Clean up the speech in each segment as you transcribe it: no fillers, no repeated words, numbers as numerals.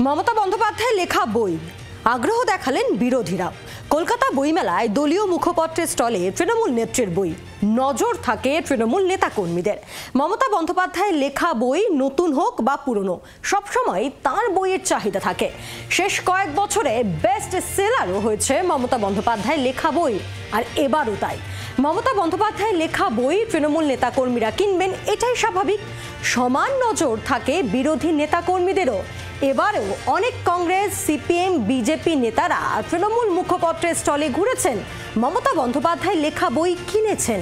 মমতা বন্দ্যোপাধ্যায়ের লেখা বই আগ্রহ দেখালেন বিরোধীরা। কলকাতা বইমেলায় দলীয় মুখপত্রের স্টলে তৃণমূল নেত্রীর বই, নজর থাকে তৃণমূল নেতাকর্মীদের। মমতা বন্দ্যোপাধ্যায়ের লেখা বই নতুন হোক বা পুরনো, সবসময় তাঁর বইয়ের চাহিদা থাকে। শেষ কয়েক বছরে বেস্ট সেলারও হয়েছে মমতা বন্দ্যোপাধ্যায়ের লেখা বই, আর এবারও তাই। মমতা বন্দ্যোপাধ্যায়ের লেখা বই তৃণমূল নেতাকর্মীরা কিনবেন, এটাই স্বাভাবিক। সমান নজর থাকে বিরোধী নেতাকর্মীদেরও। এবারেও অনেক কংগ্রেস, সিপিএম, বিজেপি নেতারা তৃণমূল মুখপত্রের স্টলে ঘুরেছেন, মমতা বন্দ্যোপাধ্যায় লেখা বই কিনেছেন।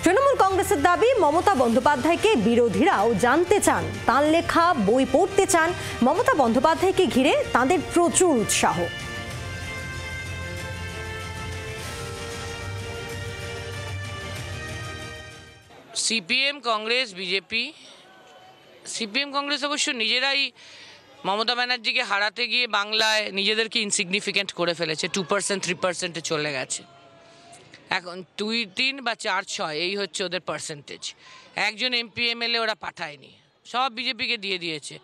তৃণমূল কংগ্রেসের দাবি, মমতা বন্দ্যোপাধ্যায়কে বিরোধীরাও জানতে চান, তাঁর লেখা বই পড়তে চান। মমতা বন্দ্যোপাধ্যায়কে ঘিরে তাঁদের প্রচুর উৎসাহ। CPM, Congress, BJP, CPM Congress অবশ্য নিজেরাই মমতা ব্যানার্জিকে হারাতে গিয়ে বাংলায় নিজেদেরকে ইনসিগনিফিকেন্ট করে ফেলেছে। 2%, 3%-এ চলে গেছে। এখন 2, 3 বা 4, 6 এই হচ্ছে ওদের পার্সেন্টেজ। একজন এমপি এমএলএ ওরা পাঠায়নি, সব বিজেপিকে দিয়ে দিয়েছে।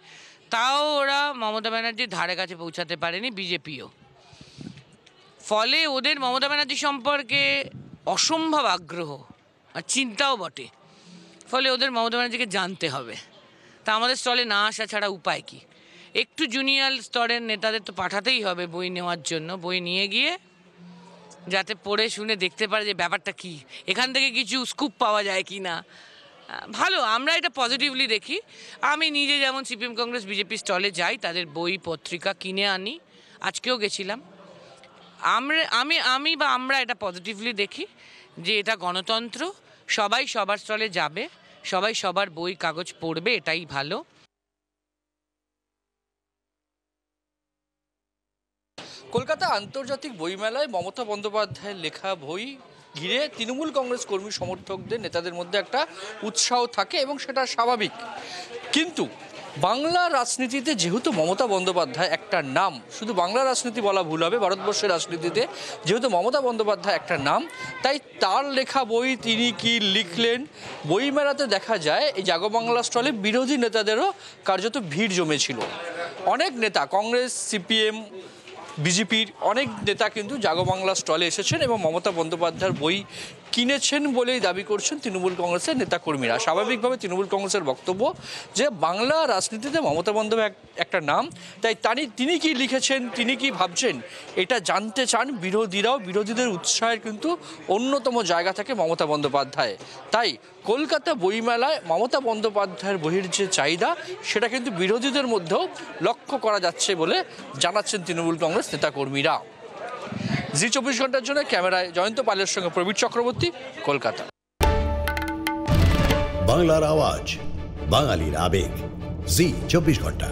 তাও ওরা মমতা ব্যানার্জির ধারে কাছে পৌঁছাতে পারেনি, বিজেপিও। ফলে ওদের মমতা ব্যানার্জি সম্পর্কে অসম্ভব আগ্রহ আর চিন্তাও বটে। ফলে ওদের মমতা ব্যানার্জিকে জানতে হবে। তা আমাদের স্টলে না আসা ছাড়া উপায় কি? একটু জুনিয়র স্তরের নেতাদের তো পাঠাতেই হবে বই নেওয়ার জন্য। বই নিয়ে গিয়ে যাতে পড়ে শুনে দেখতে পারে যে ব্যাপারটা কি, এখান থেকে কিছু স্কুপ পাওয়া যায় কি না। ভালো, আমরা এটা পজিটিভলি দেখি। আমি নিজে যেমন সিপিএম, কংগ্রেস, বিজেপি স্টলে যাই, তাদের বই পত্রিকা কিনে আনি। আজকেও গেছিলাম। আমরা এটা পজিটিভলি দেখি যে এটা গণতন্ত্র, সবাই সবার স্টলে যাবে, সবাই সবার বই কাগজ পড়বে, এটাই ভালো। কলকাতা আন্তর্জাতিক বইমেলায় মমতা বন্দ্যোপাধ্যায়ের লেখা বই ঘিরে তৃণমূল কংগ্রেস কর্মী সমর্থকদের, নেতাদের মধ্যে একটা উৎসাহ থাকে এবং সেটা স্বাভাবিক। কিন্তু বাংলা রাজনীতিতে যেহেতু মমতা বন্দ্যোপাধ্যায় একটা নাম, শুধু বাংলা রাজনীতি বলা ভুল হবে, ভারতবর্ষের রাজনীতিতে যেহেতু মমতা বন্দ্যোপাধ্যায় একটা নাম, তাই তার লেখা বই তিনি কি লিখলেন, বইমেলাতে দেখা যায় এই জাগবাংলা স্টলে বিরোধী নেতাদেরও কার্যত ভিড় জমেছিল। অনেক নেতা, কংগ্রেস, সিপিএম, বিজেপির অনেক নেতা কিন্তু জাগবাংলা স্টলে এসেছেন এবং মমতা বন্দ্যোপাধ্যায়ের বই কিনেছেন বলেই দাবি করছেন তৃণমূল কংগ্রেসের নেতাকর্মীরা। স্বাভাবিকভাবে তৃণমূল কংগ্রেসের বক্তব্য যে বাংলা রাজনীতিতে মমতা বন্দ্যোপাধ্যায় একটা নাম, তাই তিনি কি লিখেছেন, তিনি কি ভাবছেন, এটা জানতে চান বিরোধীরাও। বিরোধীদের উৎসাহের কিন্তু অন্যতম জায়গা থাকে মমতা বন্দ্যোপাধ্যায়। তাই কলকাতা বইমেলায় মমতা বন্দ্যোপাধ্যায়ের বইয়ের যে চাহিদা, সেটা কিন্তু বিরোধীদের মধ্যেও লক্ষ্য করা যাচ্ছে বলে জানাচ্ছেন তৃণমূল কংগ্রেস নেতাকর্মীরা। জি 24 ঘন্টার জন্য ক্যামেরায় জয়ন্ত পালের সঙ্গে প্রবীর চক্রবর্তী, কলকাতা। বাংলার আওয়াজ, বাঙালির আবেগ, জি 24 ঘন্টা।